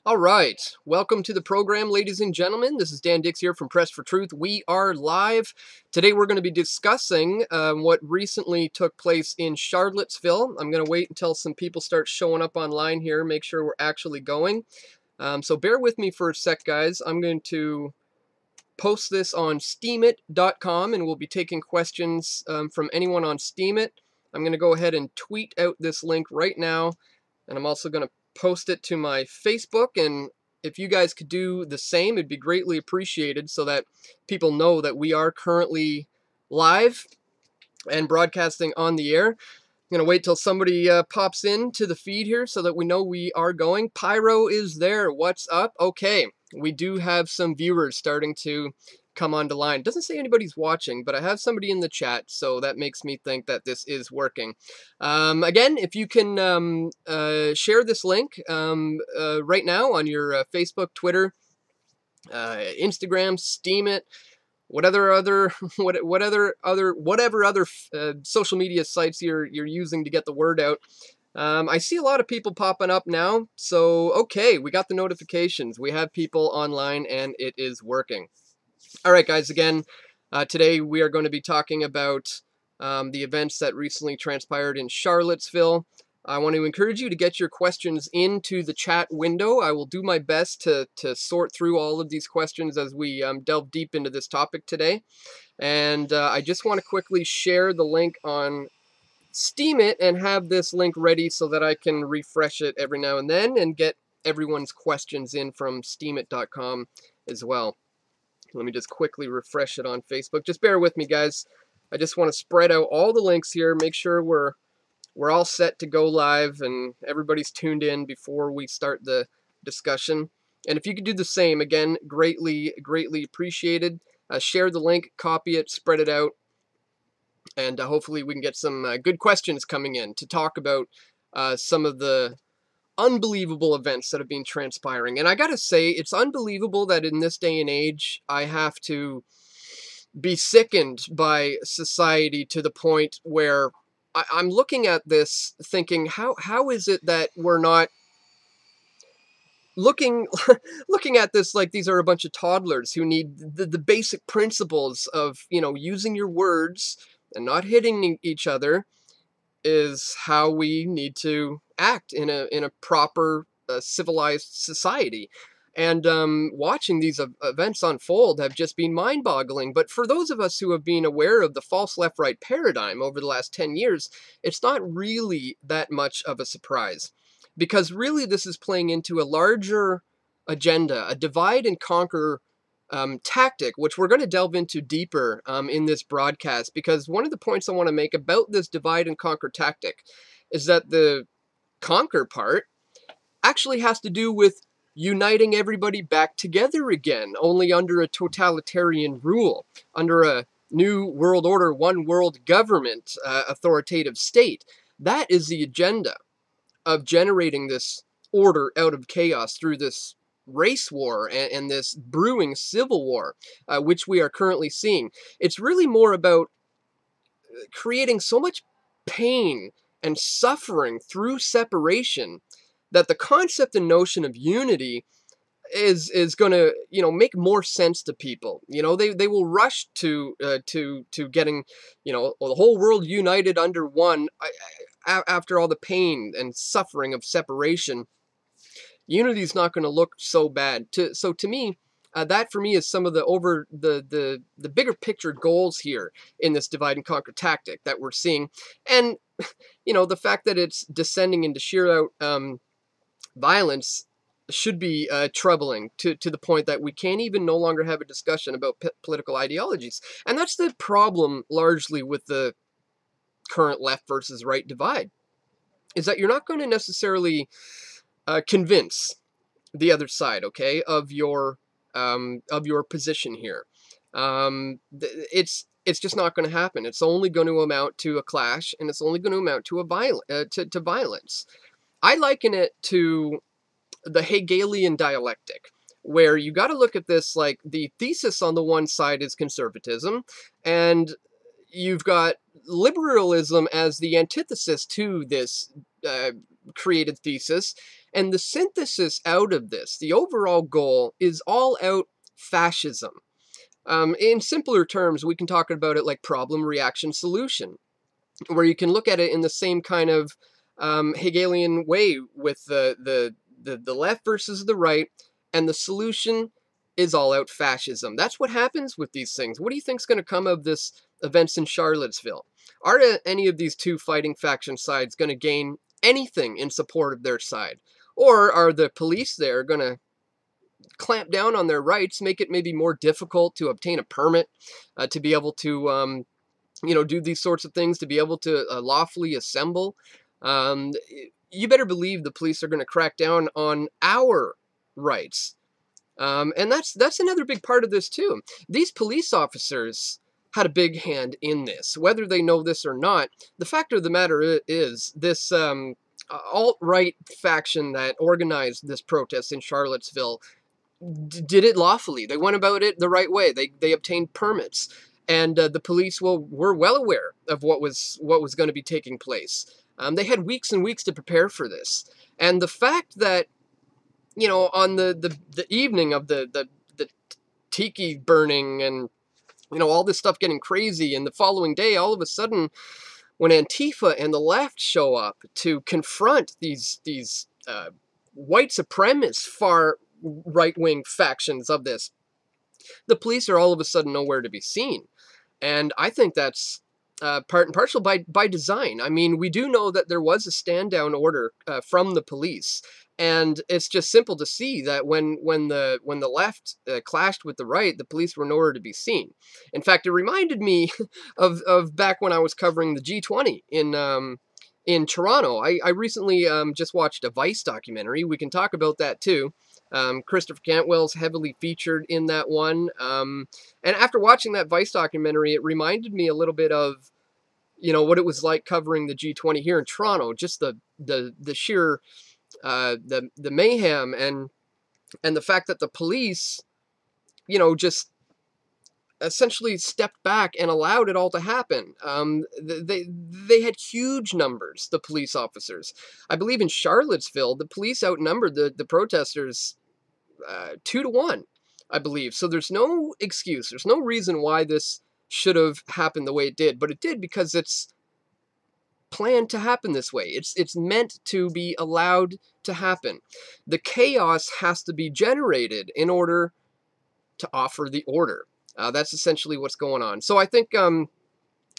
All right, welcome to the program, ladies and gentlemen. This is Dan Dix here from Press for Truth. We are live. Today we're going to be discussing what recently took place in Charlottesville. I'm going to wait until some people start showing up online here, make sure we're actually going. So bear with me for a sec, guys. I'm going to post this on steemit.com, and we'll be taking questions from anyone on Steemit. I'm going to go ahead and tweet out this link right now, and I'm also going to post it to my Facebook, and if you guys could do the same, it'd be greatly appreciated so that people know that we are currently live and broadcasting on the air. I'm going to wait till somebody pops in to the feed here so that we know we are going. Pyro is there. What's up? Okay, we do have some viewers starting to come on the line. It doesn't say anybody's watching, but I have somebody in the chat, so that makes me think that this is working. Again, if you can share this link right now on your Facebook, Twitter, Instagram, Steemit, whatever other social media sites you're using to get the word out. I see a lot of people popping up now, so okay, we got the notifications. We have people online, and it is working. All right, guys, again, today we are going to be talking about the events that recently transpired in Charlottesville. I want to encourage you to get your questions into the chat window. I will do my best to sort through all of these questions as we delve deep into this topic today. And I just want to quickly share the link on Steemit and have this link ready so that I can refresh it every now and then and get everyone's questions in from steemit.com as well. Let me just quickly refresh it on Facebook. Just bear with me, guys. I just want to spread out all the links here, make sure we're all set to go live and everybody's tuned in before we start the discussion. And if you could do the same, again, greatly appreciated. Share the link, copy it, spread it out, and hopefully we can get some good questions coming in to talk about some of the unbelievable events that have been transpiring. And I gotta say, it's unbelievable that in this day and age, I have to be sickened by society to the point where I'm looking at this thinking, how is it that we're not looking at this like these are a bunch of toddlers who need the basic principles of, using your words and not hitting each other is how we need to act in a proper civilized society. And watching these events unfold have just been mind-boggling. But for those of us who have been aware of the false left-right paradigm over the last 10 years, it's not really that much of a surprise. Because really this is playing into a larger agenda, a divide and conquer tactic, which we're going to delve into deeper in this broadcast, because one of the points I want to make about this divide and conquer tactic is that the conquer part actually has to do with uniting everybody back together again, only under a totalitarian rule, under a new world order, one world government, authoritative state. That is the agenda of generating this order out of chaos through this race war and this brewing civil war, which we are currently seeing. It's really more about creating so much pain and suffering through separation that the concept and notion of unity is going to make more sense to people. They will rush to getting the whole world united under one after all the pain and suffering of separation. Unity is not going to look so bad. So to me, that for me is some of the bigger picture goals here in this divide and conquer tactic that we're seeing. And the fact that it's descending into sheer out violence should be troubling to the point that we can't even no longer have a discussion about political ideologies. And that's the problem largely with the current left versus right divide, is that you're not going to necessarily convince the other side, okay, of your position here. It's just not going to happen. It's only going to amount to a clash, and it's only going to amount to to violence. I liken it to the Hegelian dialectic, where you got to look at this like the thesis on the one side is conservatism, and you've got liberalism as the antithesis to this created thesis, And the synthesis out of this, the overall goal, is all out fascism. In simpler terms, we can talk about it like problem, reaction, solution, where you can look at it in the same kind of Hegelian way with the left versus the right, and the solution is all out fascism. That's what happens with these things. What do you think is going to come of this events in Charlottesville? Are any of these two fighting faction sides going to gain anything in support of their side? Or are the police there going to clamp down on their rights, make it maybe more difficult to obtain a permit, to be able to do these sorts of things, to be able to lawfully assemble? You better believe the police are going to crack down on our rights. And that's another big part of this too. These police officers had a big hand in this, whether they know this or not. The fact of the matter is this alt-right faction that organized this protest in Charlottesville did it lawfully. They went about it the right way. They obtained permits, and the police were well aware of what was going to be taking place. They had weeks and weeks to prepare for this, and the fact that on the evening of the tiki burning and all this stuff getting crazy, and the following day, all of a sudden, when Antifa and the left show up to confront these white supremacist far right-wing factions of this, the police are all of a sudden nowhere to be seen. And I think that's part and parcel by design. I mean, we do know that there was a stand-down order from the police, and it's just simple to see that when the left clashed with the right, the police were nowhere to be seen. In fact, it reminded me of back when I was covering the G20 in Toronto. I recently just watched a Vice documentary. We can talk about that too. Christopher Cantwell's heavily featured in that one. And after watching that Vice documentary, it reminded me a little bit of, what it was like covering the G20 here in Toronto. Just the sheer, the mayhem and the fact that the police, just essentially stepped back and allowed it all to happen. They had huge numbers, the police officers. I believe in Charlottesville, the police outnumbered the protesters 2-1, I believe. So there's no excuse. There's no reason why this should have happened the way it did, but it did because it's planned to happen this way. It's meant to be allowed to happen. The chaos has to be generated in order to offer the order. That's essentially what's going on. So I think, I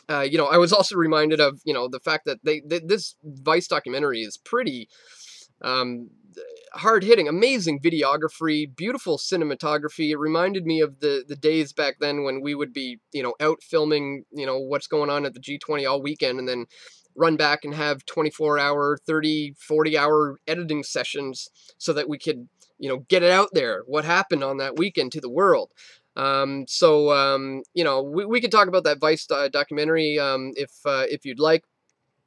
was also reminded of, the fact that this Vice documentary is pretty hard-hitting, amazing videography, beautiful cinematography. It reminded me of the days back then when we would be, out filming, what's going on at the G20 all weekend, and then run back and have 24-hour, 30, 40-hour editing sessions so that we could, get it out there, what happened on that weekend to the world. We could talk about that Vice documentary if you'd like.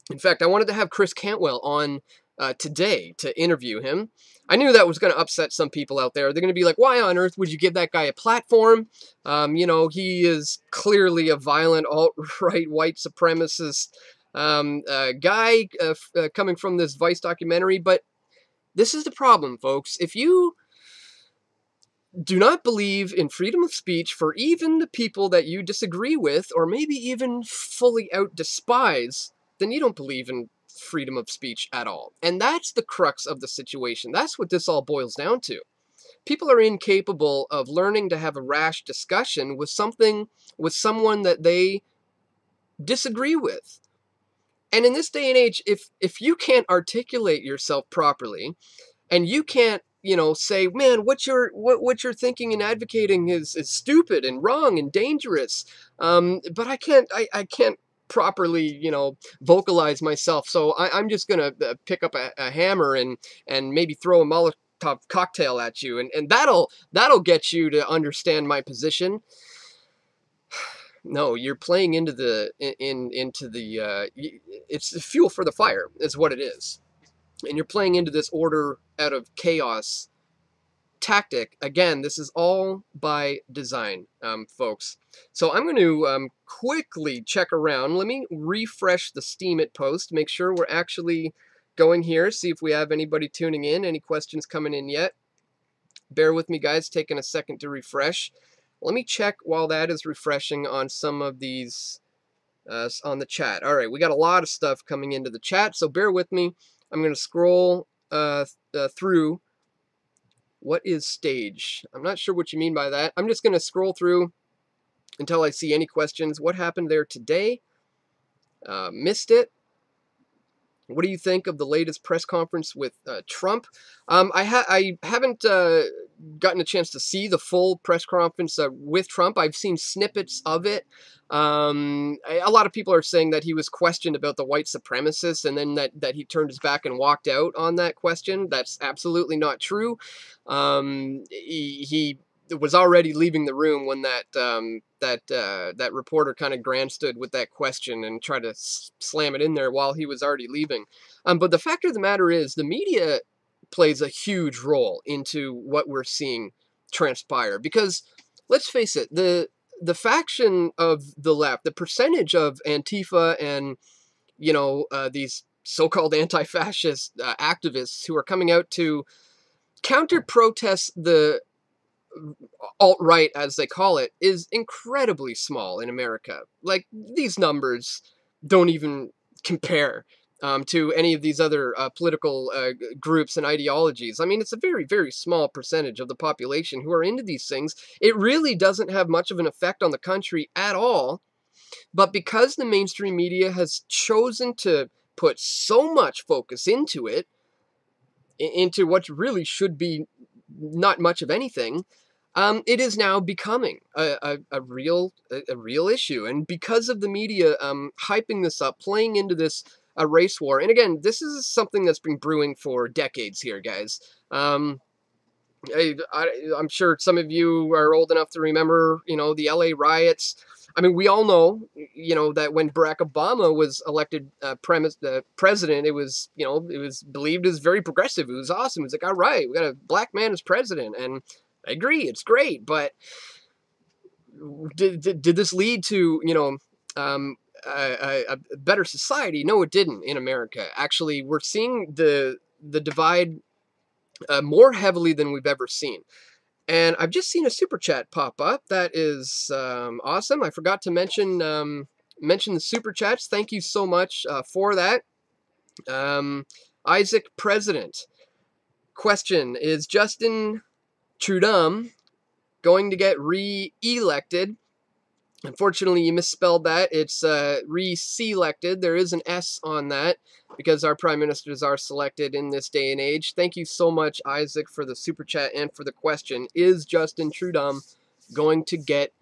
In fact, I wanted to have Chris Cantwell on today to interview him. I knew that was going to upset some people out there. They're going to be like, why on earth would you give that guy a platform? He is clearly a violent alt-right white supremacist guy coming from this Vice documentary. But this is the problem, folks. If you do not believe in freedom of speech for even the people that you disagree with, or maybe even fully out despise, then you don't believe in freedom of speech at all. And that's the crux of the situation. That's what this all boils down to. People are incapable of learning to have a rash discussion with someone that they disagree with. And in this day and age, if you can't articulate yourself properly, and you can't say, man, what you're thinking and advocating is stupid and wrong and dangerous. But I can't properly, vocalize myself. So I'm just gonna pick up a hammer and maybe throw a Molotov cocktail at you, and that'll get you to understand my position. No, you're playing into the it's the fuel for the fire, is what it is. And you're playing into this order out of chaos tactic. Again, this is all by design, folks. So I'm going to quickly check around. Let me refresh the Steemit post, make sure we're actually going here, see if we have anybody tuning in, any questions coming in yet. Bear with me, guys, taking a second to refresh. Let me check while that is refreshing on some of these on the chat. All right, we got a lot of stuff coming into the chat, so bear with me. I'm going to scroll through. What is stage? I'm not sure what you mean by that. I'm just going to scroll through until I see any questions. What happened there today? Missed it. What do you think of the latest press conference with Trump? I haven't gotten a chance to see the full press conference with Trump. I've seen snippets of it. A lot of people are saying that he was questioned about the white supremacists and then that he turned his back and walked out on that question. That's absolutely not true. He was already leaving the room when that reporter kind of grandstood with that question and tried to slam it in there while he was already leaving. But the fact of the matter is, the media plays a huge role into what we're seeing transpire. Because let's face it, the faction of the left, the percentage of Antifa and these so-called anti-fascist activists who are coming out to counter-protest the alt-right, as they call it, is incredibly small in America. Like, these numbers don't even compare to any of these other political groups and ideologies. I mean, it's a very, very small percentage of the population who are into these things. It really doesn't have much of an effect on the country at all. But because the mainstream media has chosen to put so much focus into it, into what really should be not much of anything, it is now becoming a real issue. And because of the media hyping this up, playing into this race war, and again, this is something that's been brewing for decades here, guys. I'm sure some of you are old enough to remember, the LA riots. I mean, we all know, that when Barack Obama was elected president, it was believed as very progressive. It was awesome. It was like, all right, we got a black man as president, and I agree, it's great. But did this lead to a better society? No, it didn't in America. Actually, we're seeing the divide more heavily than we've ever seen. And I've just seen a super chat pop up. That is awesome. I forgot to mention the super chats. Thank you so much for that. Isaac President. Question: is Justin Trudeau going to get re-elected? Unfortunately, you misspelled that. It's re-selected. There is an S on that because our prime ministers are selected in this day and age. Thank you so much, Isaac, for the super chat and for the question. Is Justin Trudeau going to get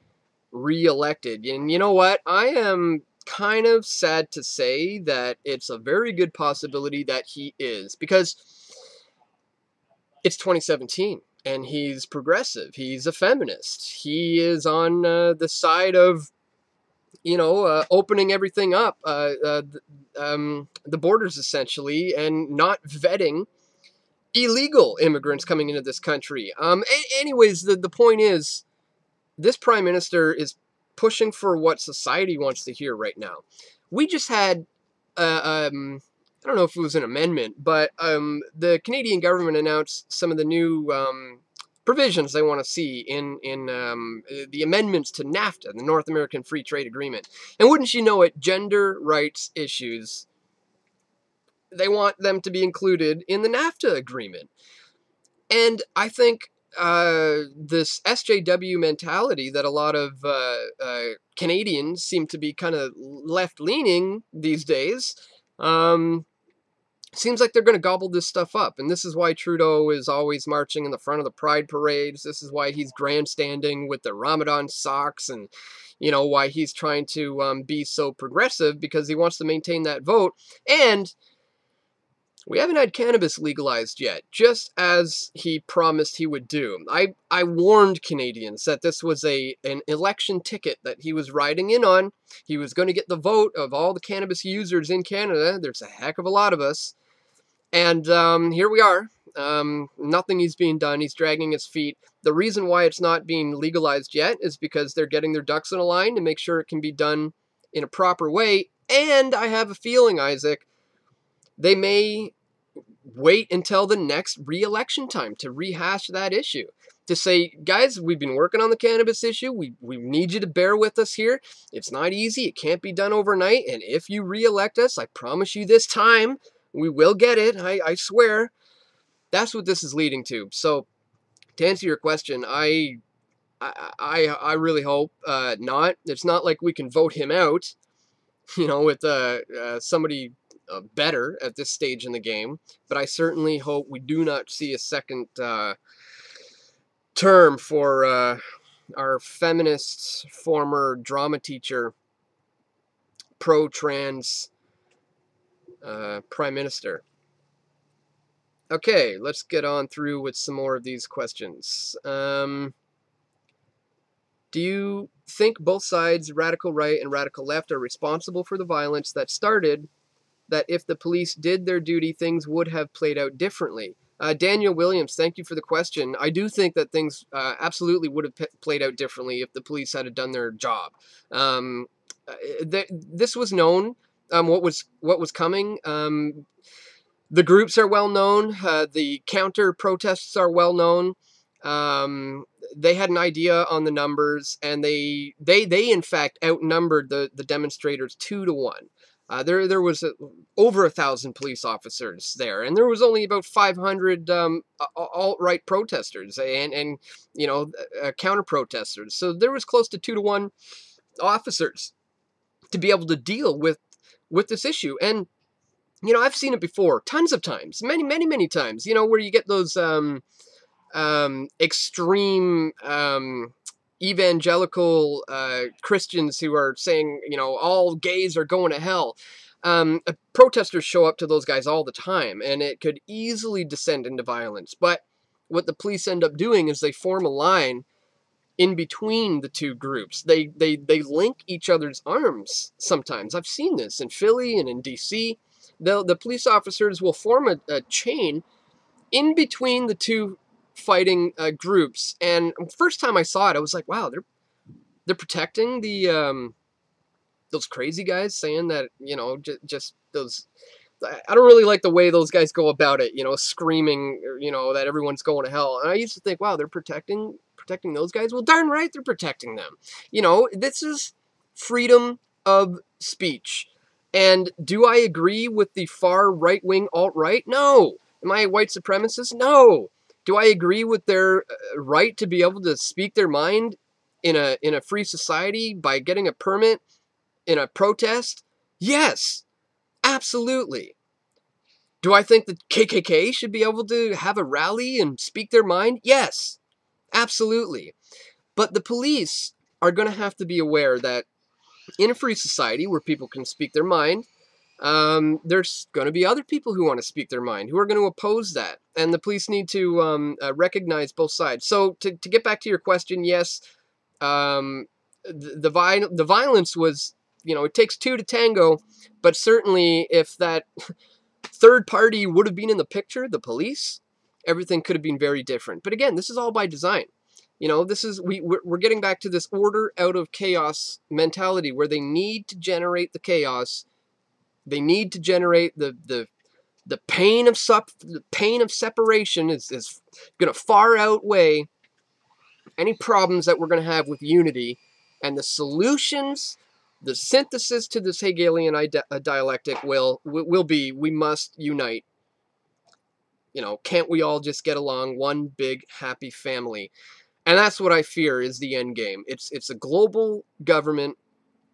re-elected? And you know what? I am kind of sad to say that it's a very good possibility that he is, because it's 2017. And he's progressive. He's a feminist. He is on the side of, opening everything up, the borders essentially, and not vetting illegal immigrants coming into this country. Anyways, the point is, this prime minister is pushing for what society wants to hear right now. We just had I don't know if it was an amendment, but the Canadian government announced some of the new provisions they want to see in the amendments to NAFTA, the North American Free Trade Agreement. And wouldn't you know it, gender rights issues, they want them to be included in the NAFTA agreement. And I think this SJW mentality that a lot of Canadians seem to be kind of left-leaning these days, seems like they're going to gobble this stuff up. And this is why Trudeau is always marching in the front of the pride parades. This is why he's grandstanding with the Ramadan socks, and why he's trying to be so progressive, because he wants to maintain that vote. And we haven't had cannabis legalized yet, just as he promised he would do. I warned Canadians that this was an election ticket that he was riding in on. He was going to get the vote of all the cannabis users in Canada. There's a heck of a lot of us. And here we are. Nothing is being done. He's dragging his feet. The reason why it's not being legalized yet is because they're getting their ducks in a line to make sure it can be done in a proper way. And I have a feeling, Isaac, they may wait until the next re-election time to rehash that issue. To say, guys, we've been working on the cannabis issue. We need you to bear with us here. It's not easy. It can't be done overnight. And if you re-elect us, I promise you this time, we will get it. I swear. That's what this is leading to. So, to answer your question, I really hope not. It's not like we can vote him out, with somebody better at this stage in the game. But I certainly hope we do not see a second term for our feminist former drama teacher, pro-trans prime minister. Okay, let's get on through with some more of these questions. Do you think both sides, radical right and radical left, are responsible for the violence that started, that if the police did their duty, things would have played out differently? Daniel Williams, thank you for the question. I do think that things absolutely would have played out differently if the police had done their job. This was known, what was coming. The groups are well known. The counter protests are well known. They had an idea on the numbers, and they in fact outnumbered the demonstrators 2-1. There was over 1,000 police officers there, and there was only about 500 alt-right protesters and counter protesters. So there was close to 2-1 officers to be able to deal with this issue. And I've seen it before, tons of times, many times. Where you get those extreme evangelical Christians who are saying, all gays are going to hell. Protesters show up to those guys all the time, and it could easily descend into violence. But what the police end up doing is they form a line in between the two groups. They link each other's arms sometimes. I've seen this in Philly and in DC. The police officers will form a chain in between the two fighting groups. And first time I saw it, I was like, wow, they're protecting the those crazy guys, saying that just those. I don't really like the way those guys go about it, screaming, that everyone's going to hell. And I used to think, wow, they're protecting those guys. Well, darn right, they're protecting them. This is freedom of speech. And do I agree with the far right-wing alt-right? No. Am I a white supremacist? No. Do I agree with their right to be able to speak their mind in a free society by getting a permit in a protest? Yes. Absolutely. Do I think the KKK should be able to have a rally and speak their mind? Yes, absolutely. But the police are going to have to be aware that in a free society where people can speak their mind, there's going to be other people who want to speak their mind, who are going to oppose that. And the police need to recognize both sides. So to get back to your question, yes, the violence was, it takes two to tango. But certainly if that third party would have been in the picture, the police, everything could have been very different. But again, this is all by design. This is we're getting back to this order out of chaos mentality where they need to generate the chaos. They need to generate the pain of separation is going to far outweigh any problems that we're going to have with unity, and the solutions. The synthesis to this Hegelian dialectic will be, we must unite. Can't we all just get along, one big happy family? And that's what I fear is the end game. It's a global government.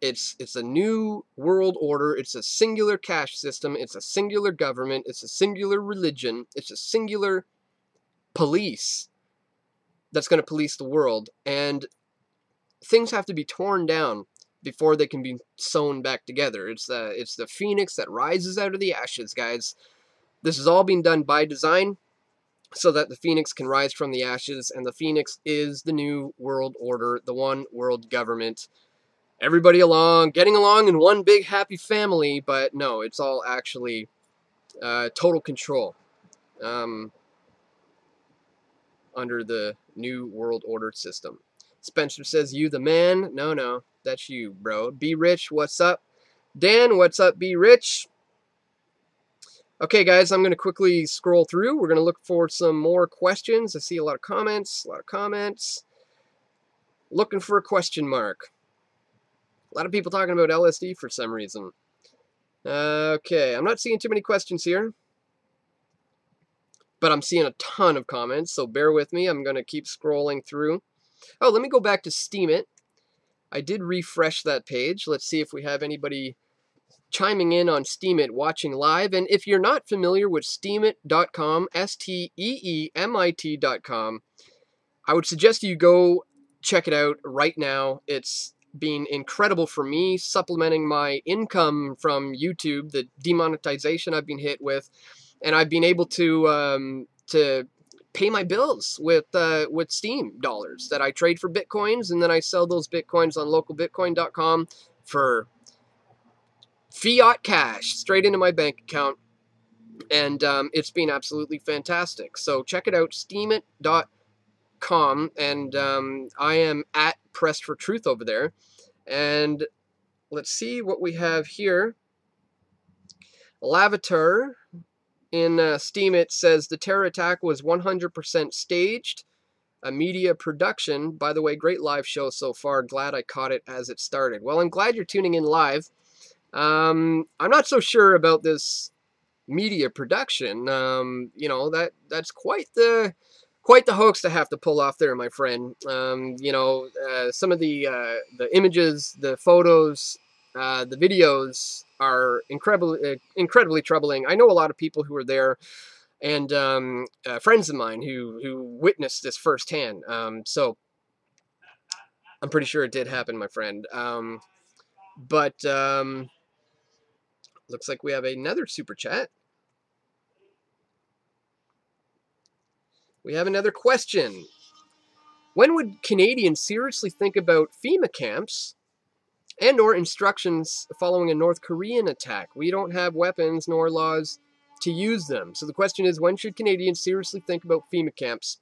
It's a new world order. It's a singular cash system. It's a singular government. It's a singular religion. It's a singular police that's going to police the world. And things have to be torn down before they can be sewn back together. It's the phoenix that rises out of the ashes, guys. This is all being done by design so that the phoenix can rise from the ashes, and the phoenix is the new world order, the one world government. Everybody getting along in one big happy family, but no, it's all actually total control under the new world order system. Spencer says, you the man? No, that's you, bro. Be Rich, what's up? Dan, what's up, Be Rich? Okay, guys, I'm going to quickly scroll through. We're going to look for some more questions. I see a lot of comments, Looking for a question mark. A lot of people talking about LSD for some reason. Okay, I'm not seeing too many questions here, but I'm seeing a ton of comments, so bear with me. I'm going to keep scrolling through. Oh, let me go back to Steemit. I did refresh that page. Let's see if we have anybody chiming in on Steemit watching live. And if you're not familiar with steemit.com, STEEMIT.com, I would suggest you go check it out right now. It's been incredible for me, supplementing my income from YouTube, the demonetization I've been hit with, and I've been able to pay my bills with Steam dollars that I trade for Bitcoins, and then I sell those Bitcoins on localbitcoin.com for fiat cash straight into my bank account, and it's been absolutely fantastic. So check it out, steemit.com, and I am at Pressed for Truth over there. And let's see what we have here. Lavater in Steemit says the terror attack was 100% staged, a media production. By the way, great live show so far. Glad I caught it as it started. Well, I'm glad you're tuning in live. I'm not so sure about this media production. You know, that's quite the hoax to have to pull off there, my friend. You know, some of the images, the photos, the videos are incredibly troubling. I know a lot of people who were there, and friends of mine who witnessed this firsthand. So I'm pretty sure it did happen, my friend. But looks like we have another super chat. We have another question. When would Canadians seriously think about FEMA camps and or instructions following a North Korean attack? We don't have weapons nor laws to use them. So the question is, when should Canadians seriously think about FEMA camps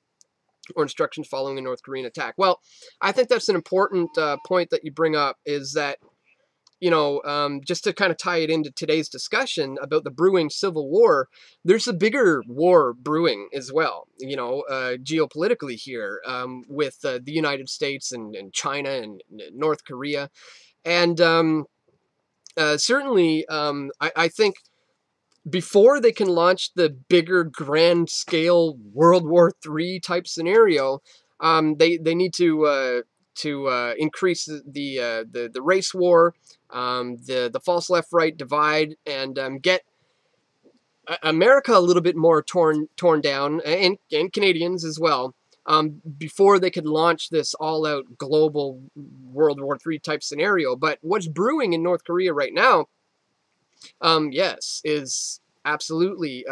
or instructions following a North Korean attack? Well, I think that's an important point that you bring up, is that, you know, just to kind of tie it into today's discussion about the brewing civil war, there's a bigger war brewing as well, you know, geopolitically here, with the United States and China and North Korea. And certainly, I think before they can launch the bigger grand scale World War III type scenario, they need to increase the race war, the false left right divide, and get America a little bit more torn down, and Canadians as well, before they could launch this all out global World War III type scenario. But what's brewing in North Korea right now, yes, is absolutely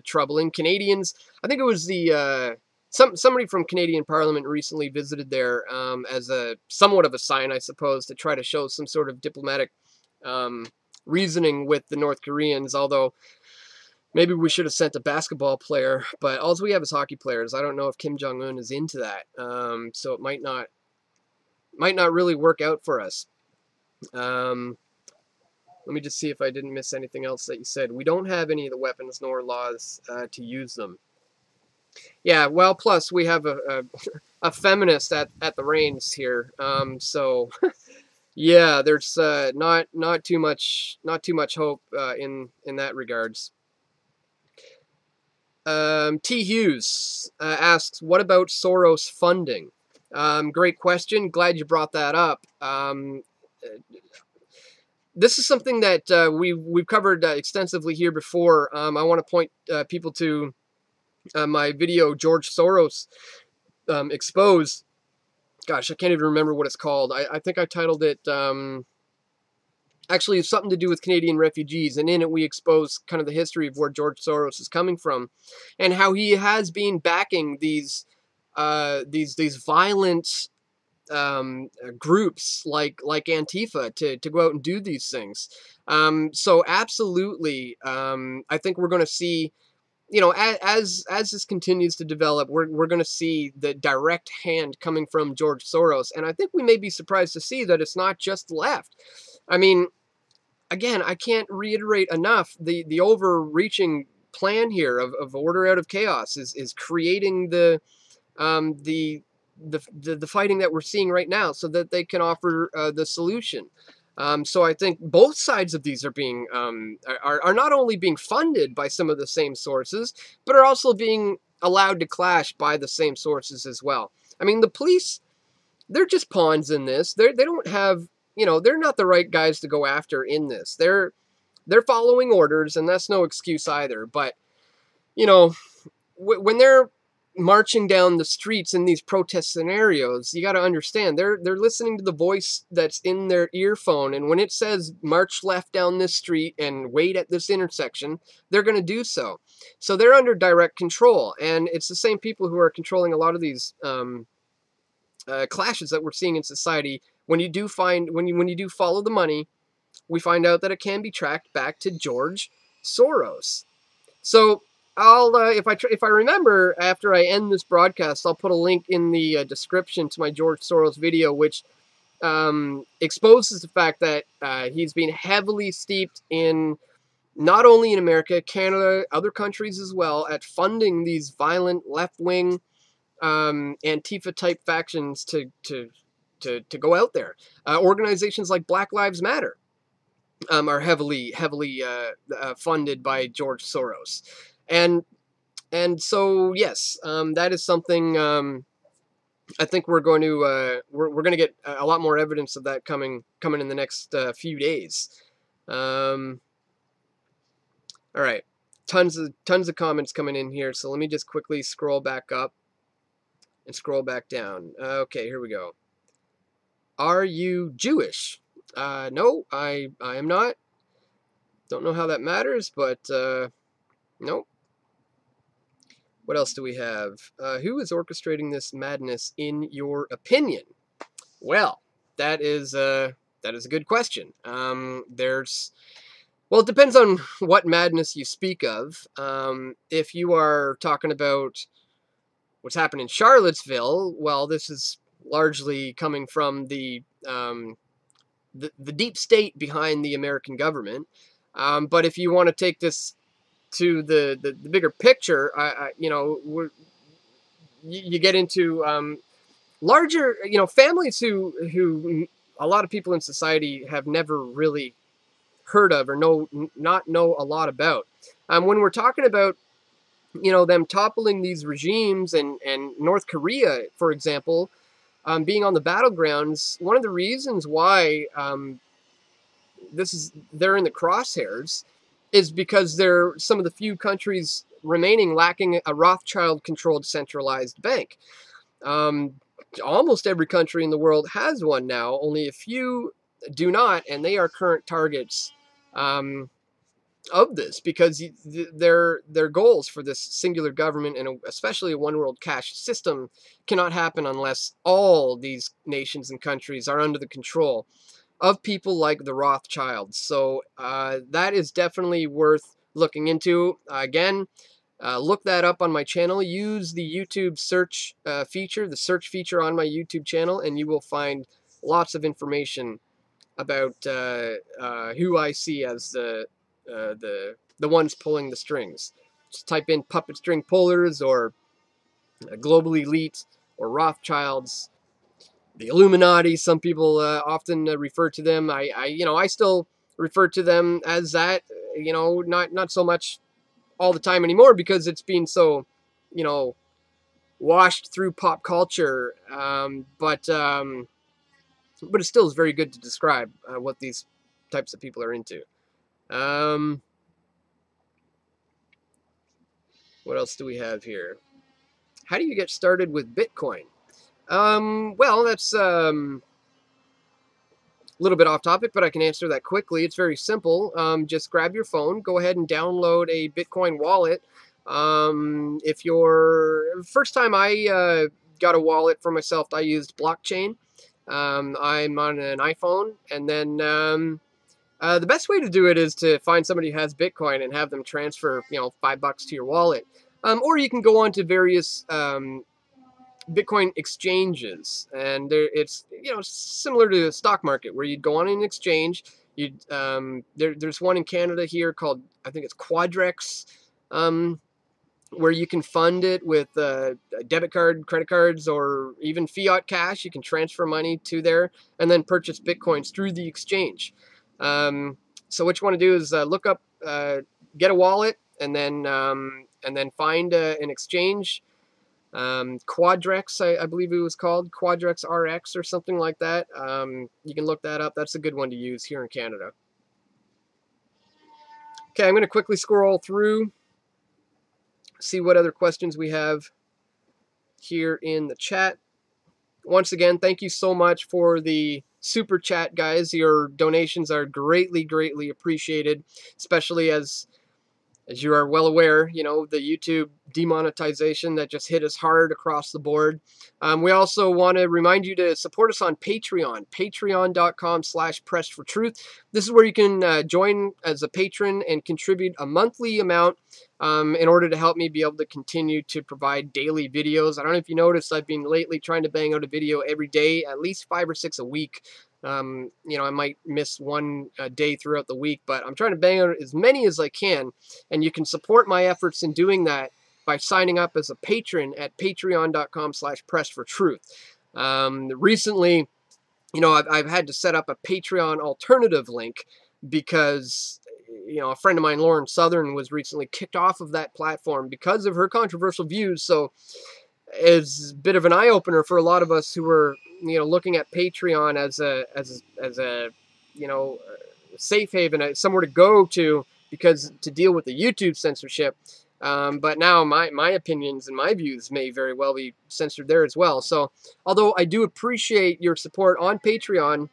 troubling. Canadians, I think it was the somebody from Canadian Parliament recently visited there as a somewhat of a sign, I suppose, to try to show some sort of diplomatic reasoning with the North Koreans. Although maybe we should have sent a basketball player, but all we have is hockey players. I don't know if Kim Jong-un is into that, so it might not really work out for us. Let me just see if I didn't miss anything else that you said. We don't have any of the weapons nor laws to use them. Yeah, well, plus we have a feminist at the reins here. So yeah, there's not too much hope in that regards. T. Hughes asks, what about Soros funding? Great question. Glad you brought that up. This is something that we've covered extensively here before. I want to point people to my video, George Soros Exposed. Gosh, I can't even remember what it's called. I think I titled it, actually, it's something to do with Canadian refugees, and in it we expose kind of the history of where George Soros is coming from, and how he has been backing these violent groups like Antifa to go out and do these things. So absolutely, I think we're going to see, you know, as this continues to develop, we're going to see the direct hand coming from George Soros, and I think we may be surprised to see that it's not just left. I mean, again, I can't reiterate enough the overreaching plan here of order out of chaos is creating the fighting that we're seeing right now, so that they can offer the solution. So I think both sides of these are being are not only being funded by some of the same sources, but are also being allowed to clash by the same sources as well. I mean, the police, they're just pawns in this. They don't have, they're not the right guys to go after in this. They're following orders, and that's no excuse either. But when they're marching down the streets in these protest scenarios, you got to understand they're listening to the voice that's in their earphone, and when it says march left down this street and wait at this intersection, they're going to do so. So they're under direct control, and it's the same people who are controlling a lot of these clashes that we're seeing in society. When you do follow the money, we find out that it can be tracked back to George Soros. So I'll if I remember after I end this broadcast, I'll put a link in the description to my George Soros video, which exposes the fact that he's been heavily steeped in, not only in America, Canada, other countries as well, at funding these violent left-wing Antifa-type factions to go out there. Organizations like Black Lives Matter are heavily funded by George Soros. And so, yes, that is something I think we're going to get a lot more evidence of that coming in the next few days. All right, tons of comments coming in here. So let me just quickly scroll back up and scroll back down. Okay, here we go. Are you Jewish? No, I am not. Don't know how that matters, but nope. What else do we have? Who is orchestrating this madness, in your opinion? Well, that is a good question. Well, it depends on what madness you speak of. If you are talking about what's happened in Charlottesville, well, this is largely coming from the deep state behind the American government. But if you want to take this to the bigger picture, you get into larger, families who a lot of people in society have never really heard of or not know a lot about. When we're talking about, them toppling these regimes, and North Korea, for example, being on the battlegrounds, one of the reasons why they're in the crosshairs is because they're some of the few countries remaining lacking a Rothschild-controlled centralized bank. Almost every country in the world has one now. Only a few do not, and they are current targets of this, because their goals for this singular government, and especially a one-world cash system, cannot happen unless all these nations and countries are under the control of people like the Rothschilds. So that is definitely worth looking into. Again, look that up on my channel. Use the YouTube search feature, the search feature on my YouTube channel, and you will find lots of information about who I see as the ones pulling the strings. Just type in puppet string pullers, or global elite, or Rothschilds, the Illuminati. Some people often refer to them. I still refer to them as that. Not so much all the time anymore, because it's been so, washed through pop culture. But it still is very good to describe what these types of people are into. What else do we have here? How do you get started with Bitcoin? Well, that's a little bit off topic, but I can answer that quickly. It's very simple. Just grab your phone, go ahead and download a Bitcoin wallet. If you're first time I got a wallet for myself, I used blockchain. I'm on an iPhone, and then the best way to do it is to find somebody who has Bitcoin and have them transfer, $5 to your wallet. Or you can go on to various Bitcoin exchanges, and it's similar to the stock market, where you'd go on an exchange, There's one in Canada here called, I think it's Quadrex, where you can fund it with a debit card, credit cards, or even fiat cash. You can transfer money to there and then purchase Bitcoins through the exchange. So what you want to do is look up, get a wallet, and then find an exchange. Quadrex, I believe it was called, Quadrex RX or something like that. You can look that up. That's a good one to use here in Canada. Okay, I'm going to quickly scroll through, see what other questions we have here in the chat. Once again, thank you so much for the super chat, guys. Your donations are greatly, greatly appreciated, especially as you are well aware, you know, the YouTube demonetization that just hit us hard across the board. We also want to remind you to support us on Patreon, patreon.com/pressfortruth. This is where you can join as a patron and contribute a monthly amount in order to help me be able to continue to provide daily videos. I don't know if you noticed, I've been lately trying to bang out a video every day, at least 5 or 6 a week. You know, I might miss one day throughout the week, but I'm trying to bang out as many as I can, and you can support my efforts in doing that by signing up as a patron at patreon.com/pressfortruth. Recently, you know, I've had to set up a Patreon alternative link because, you know, a friend of mine, Lauren Southern, was recently kicked off of that platform because of her controversial views. So it's a bit of an eye-opener for a lot of us who are, you know, looking at Patreon as a you know, safe haven, somewhere to go to because to deal with the YouTube censorship. But now my opinions and my views may very well be censored there as well. So although I do appreciate your support on Patreon,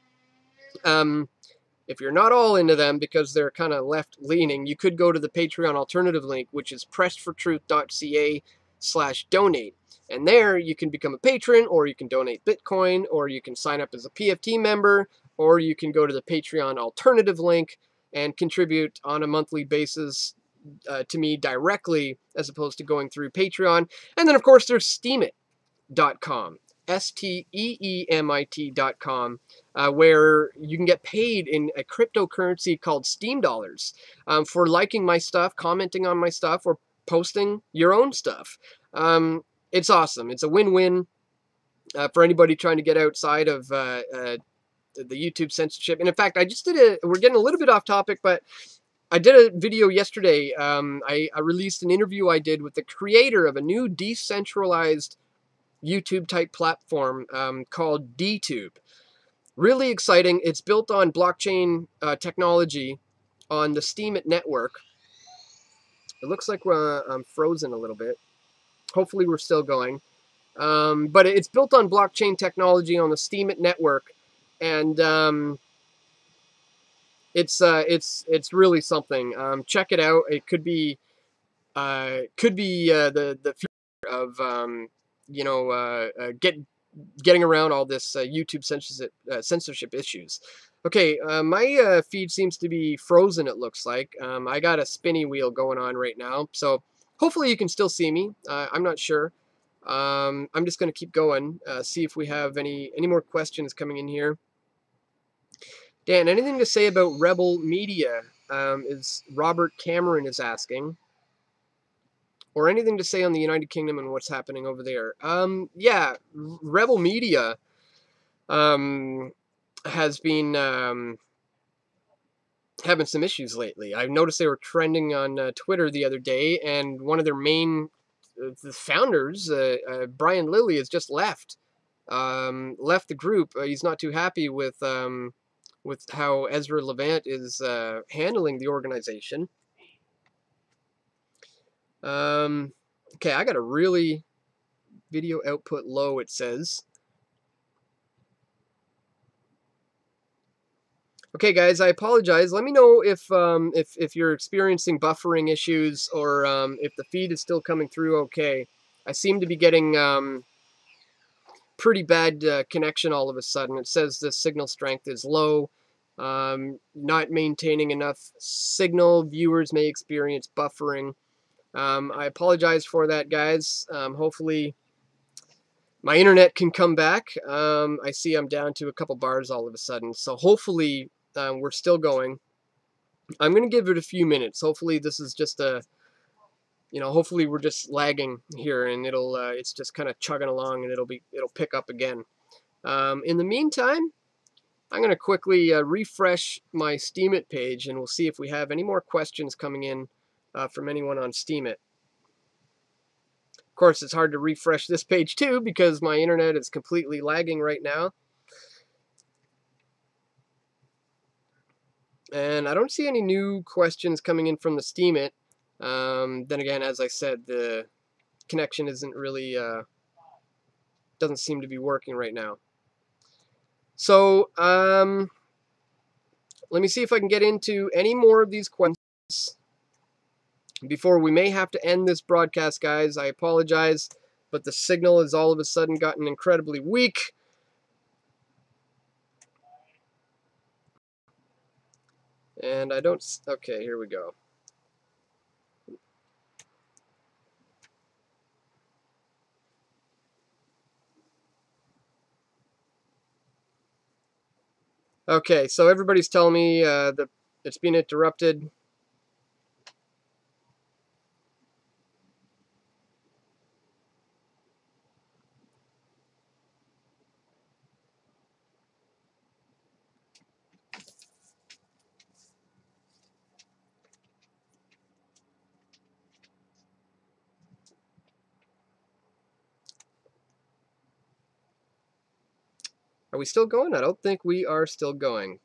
if you're not all into them because they're kind of left-leaning, you could go to the Patreon alternative link, which is pressfortruth.ca/donate. And there you can become a patron, or you can donate Bitcoin, or you can sign up as a PFT member, or you can go to the Patreon alternative link and contribute on a monthly basis to me directly, as opposed to going through Patreon. And then, of course, there's Steemit.com, STEEMIT.com, where you can get paid in a cryptocurrency called Steem Dollars for liking my stuff, commenting on my stuff, or posting your own stuff. It's awesome. It's a win-win for anybody trying to get outside of the YouTube censorship. And in fact, I just did we're getting a little bit off topic, but I did a video yesterday. I released an interview I did with the creator of a new decentralized YouTube-type platform called DTube. Really exciting. It's built on blockchain technology on the Steemit network. It looks like I'm frozen a little bit. Hopefully we're still going. But it's built on blockchain technology on the Steemit network, and it's really something. Check it out. It could be the future of you know, getting around all this YouTube censorship issues. Okay, my feed seems to be frozen, it looks like. I got a spinny wheel going on right now, so hopefully you can still see me. I'm not sure. I'm just going to keep going, see if we have any more questions coming in here. Dan, anything to say about Rebel Media, is Robert Cameron is asking. Or anything to say on the United Kingdom and what's happening over there. Yeah, Rebel Media has been having some issues lately. I noticed they were trending on Twitter the other day, and one of their main the founders, Brian Lilly, has just left the group. He's not too happy with how Ezra Levant is handling the organization. Okay, I got a really video output low, it says. Okay, guys, I apologize. Let me know if you're experiencing buffering issues, or if the feed is still coming through okay. I seem to be getting pretty bad connection all of a sudden. It says the signal strength is low, not maintaining enough signal. Viewers may experience buffering. I apologize for that, guys. Hopefully my internet can come back. I see I'm down to a couple bars all of a sudden, so hopefully we're still going. I'm going to give it a few minutes. Hopefully this is just a, hopefully we're just lagging here, and it's just kind of chugging along, and it'll pick up again. In the meantime, I'm going to quickly refresh my Steemit page, and we'll see if we have any more questions coming in from anyone on Steemit. Of course, it's hard to refresh this page too because my internet is completely lagging right now. And I don't see any new questions coming in from the Steemit. Then again, as I said, the connection isn't really, doesn't seem to be working right now. So, let me see if I can get into any more of these questions before we may have to end this broadcast, guys. I apologize, but the signal has all of a sudden gotten incredibly weak. And I don't... Okay, here we go. Okay, so everybody's telling me that it's been interrupted. Are we still going? I don't think we are still going.